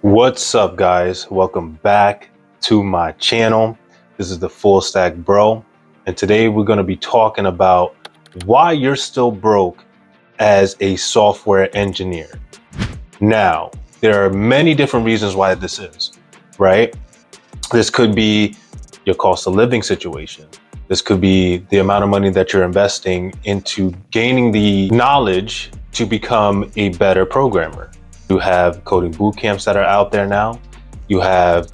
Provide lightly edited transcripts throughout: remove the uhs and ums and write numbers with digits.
What's up, guys? Welcome back to my channel. This is the Fullstack Bro, and today we're going to be talking about why you're still broke as a software engineer. Now, there are many different reasons why this is, right? This could be your cost of living situation. This could be the amount of money that you're investing into gaining the knowledge to become a better programmer. You have coding boot camps that are out there now. You have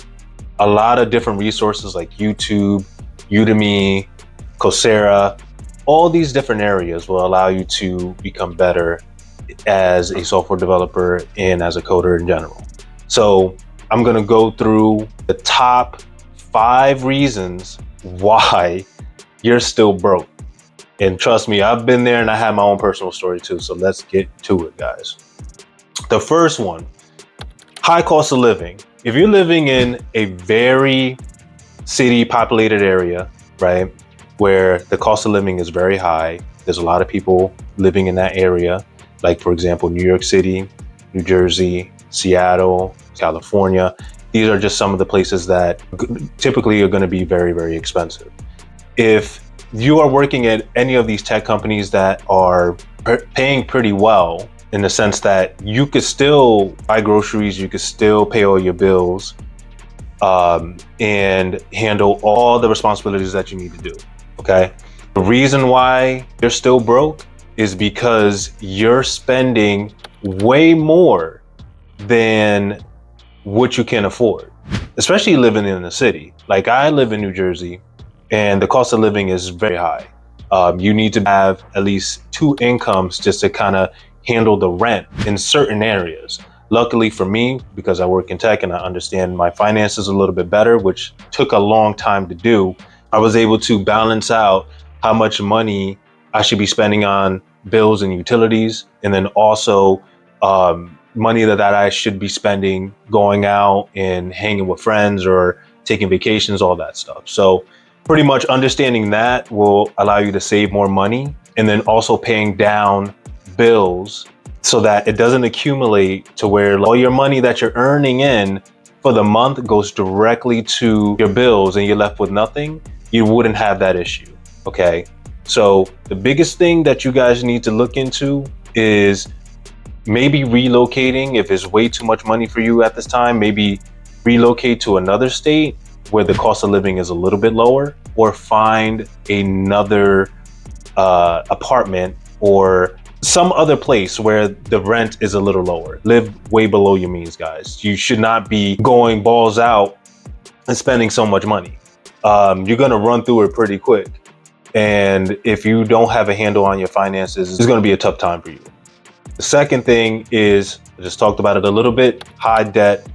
a lot of different resources like YouTube, Udemy, Coursera. All these different areas will allow you to become better as a software developer and as a coder in general. So I'm gonna go through the top 5 reasons why you're still broke. And trust me, I've been there and I have my own personal story too. So let's get to it, guys. The first one, high cost of living. If you're living in a very city populated area, right, where the cost of living is very high, there's a lot of people living in that area, like for example, New York City, New Jersey, Seattle, California. These are just some of the places that typically are going to be very, very expensive. If you are working at any of these tech companies that are paying pretty well, in the sense that you could still buy groceries, you could still pay all your bills, and handle all the responsibilities that you need to do, okay? The reason why you're still broke is because you're spending way more than what you can afford, especially living in the city. Like I live in New Jersey and the cost of living is very high. You need to have at least 2 incomes just to kind of handle the rent in certain areas. Luckily for me, because I work in tech and I understand my finances a little bit better, which took a long time to do, I was able to balance out how much money I should be spending on bills and utilities, and then also money that I should be spending going out and hanging with friends or taking vacations, all that stuff. So pretty much understanding that will allow you to save more money, and then also paying down bills so that it doesn't accumulate to where all your money that you're earning in for the month goes directly to your bills and you're left with nothing. You wouldn't have that issue, okay? So the biggest thing that you guys need to look into is maybe relocating. If it's way too much money for you at this time, maybe relocate to another state where the cost of living is a little bit lower, or find another apartment or some other place where the rent is a little lower. Live way below your means, guys. You should not be going balls out and spending so much money. You're gonna run through it pretty quick. And if you don't have a handle on your finances, it's gonna be a tough time for you. The second thing is, I just talked about it a little bit, high debt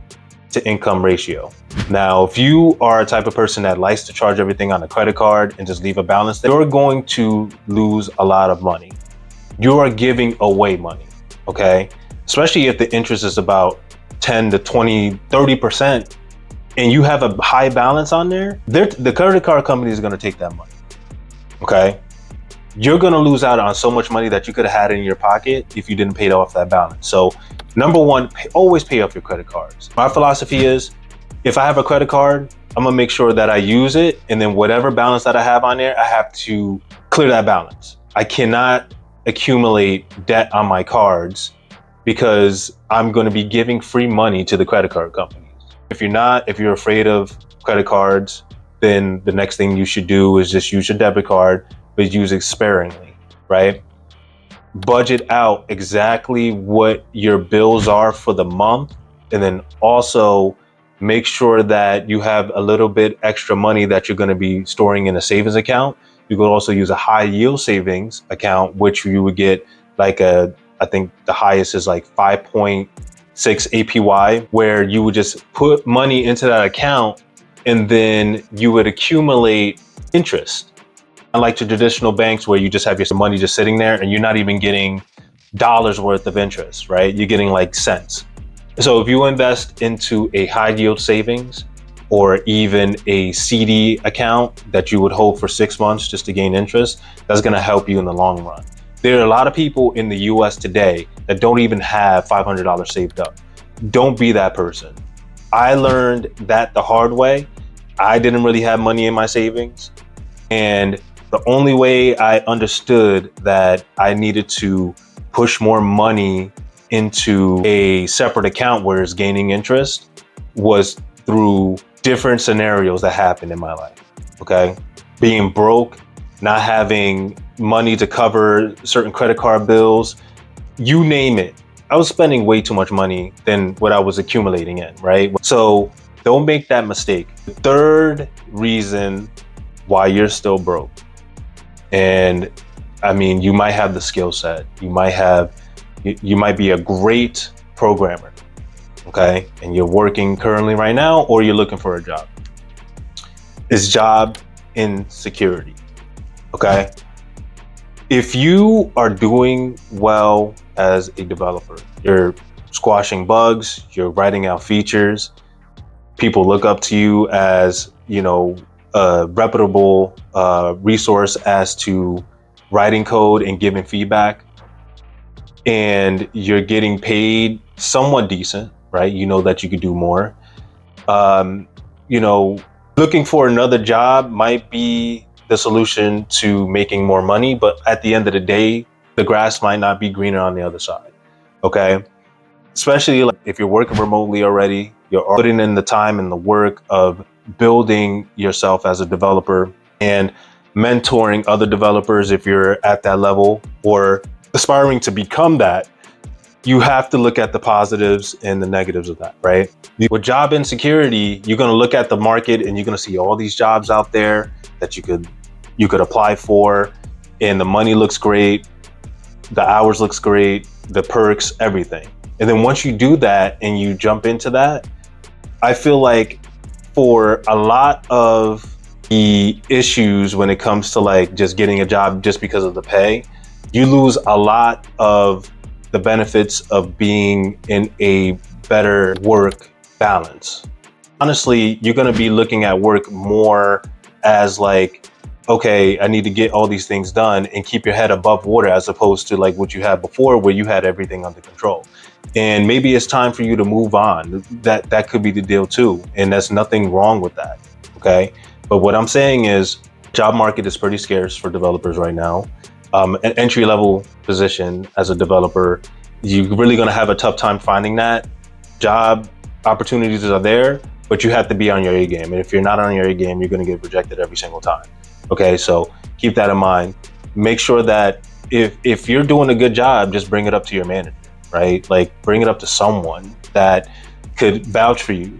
to income ratio. Now, if you are a type of person that likes to charge everything on a credit card and just leave a balance, you're going to lose a lot of money. You are giving away money, okay? Especially if the interest is about 10 to 20, 30%, and you have a high balance on there, the credit card company is gonna take that money, okay? You're gonna lose out on so much money that you could have had in your pocket if you didn't pay off that balance. So number one, always pay off your credit cards. My philosophy is, if I have a credit card, I'm gonna make sure that I use it, and then whatever balance that I have on there, I have to clear that balance. I cannot accumulate debt on my cards because I'm going to be giving free money to the credit card companies. If you're afraid of credit cards, then the next thing you should do is just use your debit card, but use it sparingly, right? Budget out exactly what your bills are for the month, and then also make sure that you have a little bit extra money that you're going to be storing in a savings account. You could also use a high yield savings account, which you would get like I think the highest is like 5.6 APY, where you would just put money into that account and then you would accumulate interest. Unlike the traditional banks where you just have your money just sitting there and you're not even getting dollars worth of interest, right? You're getting like cents. So if you invest into a high yield savings, or even a CD account that you would hold for 6 months just to gain interest, that's gonna help you in the long run. There are a lot of people in the US today that don't even have $500 saved up. Don't be that person. I learned that the hard way. I didn't really have money in my savings. And the only way I understood that I needed to push more money into a separate account where it's gaining interest was through different scenarios that happened in my life. Okay. Being broke, not having money to cover certain credit card bills, you name it. I was spending way too much money than what I was accumulating in, right? So don't make that mistake. The third reason why you're still broke, and I mean, you might have the skill set, you might be a great programmer, okay? And you're working currently right now, or you're looking for a job. Is job insecurity, okay? If you are doing well as a developer, you're squashing bugs, you're writing out features, people look up to you as, a reputable resource as to writing code and giving feedback, and you're getting paid somewhat decent, right? You know that you could do more. Looking for another job might be the solution to making more money, but at the end of the day, the grass might not be greener on the other side, okay? Especially like if you're working remotely already, you're putting in the time and the work of building yourself as a developer and mentoring other developers if you're at that level or aspiring to become that. You have to look at the positives and the negatives of that, right? With job insecurity, you're going to look at the market and you're going to see all these jobs out there that you could apply for, and the money looks great, the hours looks great, the perks, everything. And then once you do that and you jump into that, I feel like for a lot of the issues when it comes to like just getting a job just because of the pay, you lose a lot of the benefits of being in a better work balance. Honestly, you're going to be looking at work more as like, okay, I need to get all these things done and keep your head above water, as opposed to like what you had before where you had everything under control. And maybe it's time for you to move on. That could be the deal too. And there's nothing wrong with that. Okay. But what I'm saying is job market is pretty scarce for developers right now. An entry-level position as a developer, you're really going to have a tough time finding that. Job opportunities are there, but you have to be on your A game. And if you're not on your A game, you're going to get rejected every single time. Okay, so keep that in mind. Make sure that if you're doing a good job, just bring it up to your manager, right? Like bring it up to someone that could vouch for you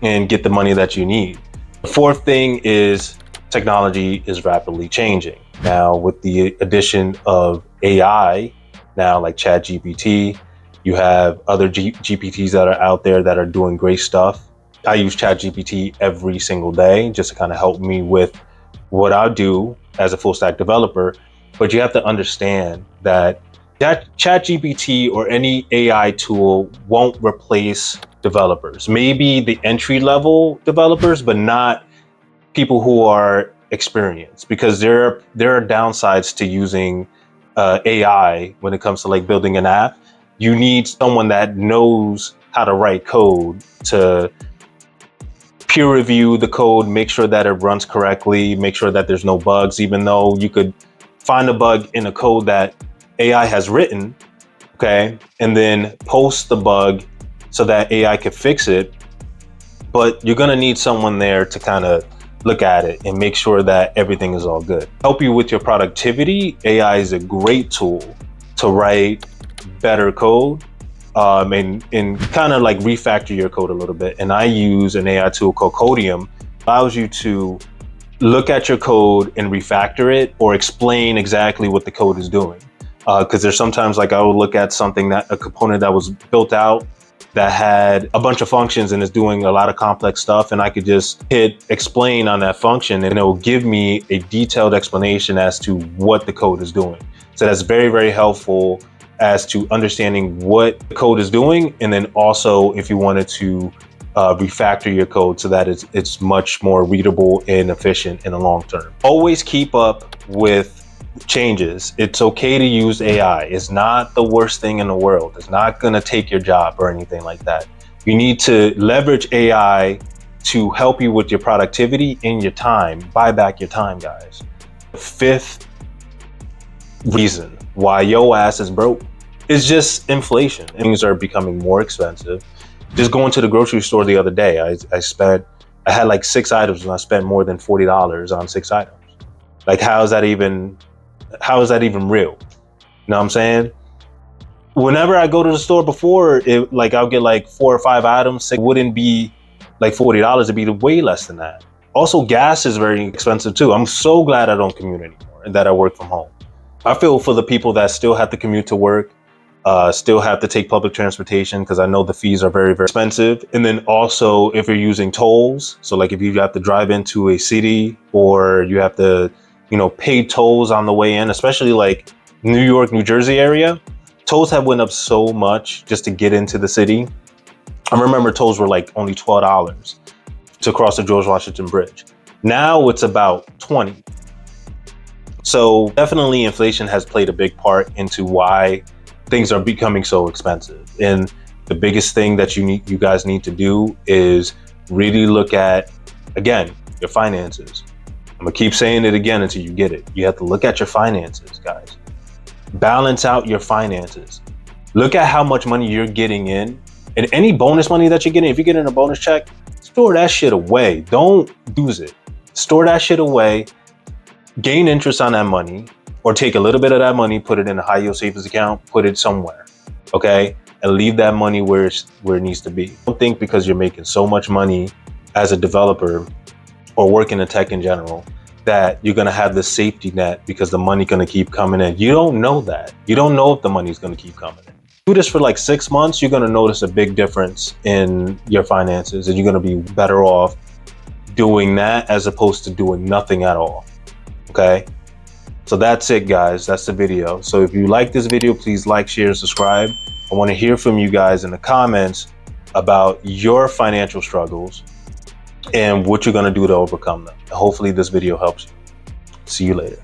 and get the money that you need. The fourth thing is technology is rapidly changing. Now, with the addition of AI, now like ChatGPT, you have other GPTs that are out there that are doing great stuff. I use ChatGPT every single day just to kind of help me with what I do as a full stack developer. But you have to understand that ChatGPT or any AI tool won't replace developers. Maybe the entry level developers, but not people who are experienced, because there are downsides to using AI when it comes to like building an app. You need someone that knows how to write code, to peer review the code, make sure that it runs correctly, make sure that there's no bugs, even though you could find a bug in a code that AI has written, okay, and then post the bug so that AI can fix it. But you're gonna need someone there to kind of look at it and make sure that everything is all good. Help you with your productivity. AI is a great tool to write better code and kind of like refactor your code a little bit. And I use an AI tool called Codium. Allows you to look at your code and refactor it or explain exactly what the code is doing. Because there's sometimes like I will look at something, that a component that was built out that had a bunch of functions and is doing a lot of complex stuff, and I could just hit explain on that function and it will give me a detailed explanation as to what the code is doing. So that's very, very helpful as to understanding what the code is doing, and then also if you wanted to refactor your code so that it's much more readable and efficient in the long term. Always keep up with changes. It's okay to use AI. It's not the worst thing in the world. It's not going to take your job or anything like that. You need to leverage AI to help you with your productivity and your time. Buy back your time, guys. The fifth reason why your ass is broke is just inflation. Things are becoming more expensive. Just going to the grocery store the other day, I had like 6 items and I spent more than $40 on 6 items. Like, how is that even real? You know what I'm saying? Whenever I go to the store before, I'll get like 4 or 5 items. It wouldn't be like $40. It'd be way less than that. Also, gas is very expensive too. I'm so glad I don't commute anymore and that I work from home. I feel for the people that still have to commute to work, still have to take public transportation, because I know the fees are very, very expensive. And then also if you're using tolls, so like if you have to drive into a city or you have to, pay tolls on the way in, especially like New York, New Jersey area, tolls have went up so much just to get into the city. I remember tolls were like only $12 to cross the George Washington Bridge. Now it's about 20. So definitely inflation has played a big part into why things are becoming so expensive. And the biggest thing that you guys need to do is really look at, again, your finances. I'm gonna keep saying it again until you get it. You have to look at your finances, guys. Balance out your finances. Look at how much money you're getting in, and any bonus money that you're getting. If you're getting a bonus check, store that shit away. Don't use it. Store that shit away. Gain interest on that money, or take a little bit of that money, put it in a high yield savings account, put it somewhere, okay? And leave that money where it needs to be. Don't think because you're making so much money as a developer or working in tech in general that you're gonna have the safety net because the money's gonna keep coming in. You don't know that. You don't know if the money's gonna keep coming in. Do this for like 6 months, you're gonna notice a big difference in your finances, and you're gonna be better off doing that as opposed to doing nothing at all. Okay, so that's it, guys. That's the video. So if you like this video, please like, share, and subscribe. I want to hear from you guys in the comments about your financial struggles and what you're going to do to overcome them. Hopefully this video helps you. See you later.